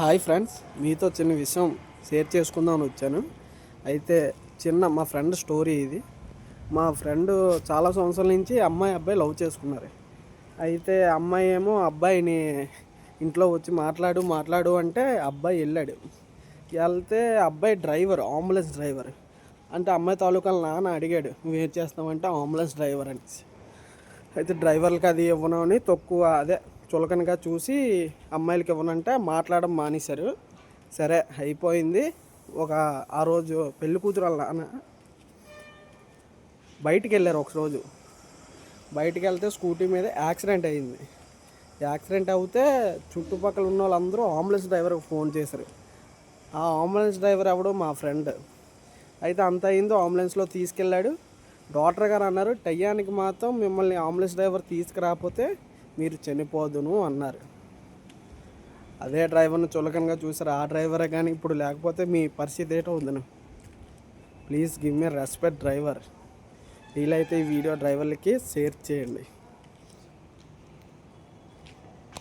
Hi friends, మీతో చిన్న విషయం షేర్ చేసుకుందామని వచ్చాను. అయితే మా ఫ్రెండ్ స్టోరీ ఇది. మా ఫ్రెండ్ చాలా సంవత్సరాల నుంచి అబ్బాయి లవ్ చేసుకున్నారు. అయితే అమ్మాయి ఏమో అబ్బాయిని ఇంట్లో వచ్చి మాట్లాడు అంటే అబ్బాయి వెళ్ళాడు. వెళ్తే అబ్బాయి డ్రైవర్, అంబులెన్స్ డ్రైవర్. అంటే అమ్మాయి తాలూకా నాన్న అడిగాడు, నువ్వేం చేస్తావంటే అంబులెన్స్ డ్రైవర్ అనేసి. అయితే డ్రైవర్లకి అది ఇవ్వను అని చులకనగా చూసి అమ్మాయిలకి ఇవ్వనంటే మాట్లాడడం మానేశారు. సరే అయిపోయింది. ఆ రోజు పెళ్లి కూతురు వాళ్ళ నాన్న బయటికి వెళ్ళారు. ఒకరోజు బయటికి వెళ్తే స్కూటీ మీద యాక్సిడెంట్ అయింది. యాక్సిడెంట్ అవుతే చుట్టుపక్కల ఉన్న వాళ్ళందరూ అంబులెన్స్ డ్రైవర్కి ఫోన్ చేశారు. ఆ అంబులెన్స్ డ్రైవర్ ఎవడో మా ఫ్రెండ్. అయితే అంత అయిందో అంబులెన్స్లో తీసుకెళ్ళాడు. డాక్టర్ గారు అన్నారు, టయ్యానికి మాత్రం మిమ్మల్ని అంబులెన్స్ డ్రైవర్ తీసుకురాకపోతే మీరు చనిపోదును అన్నారు. అదే డ్రైవర్ని చులకనగా చూసారు. ఆ డ్రైవరే కానీ ఇప్పుడు లేకపోతే మీ పరిస్థితి ఏంటో ఉందను. Please give me respect driver. వీలైతే ఈ వీడియో డ్రైవర్లకి షేర్ చేయండి.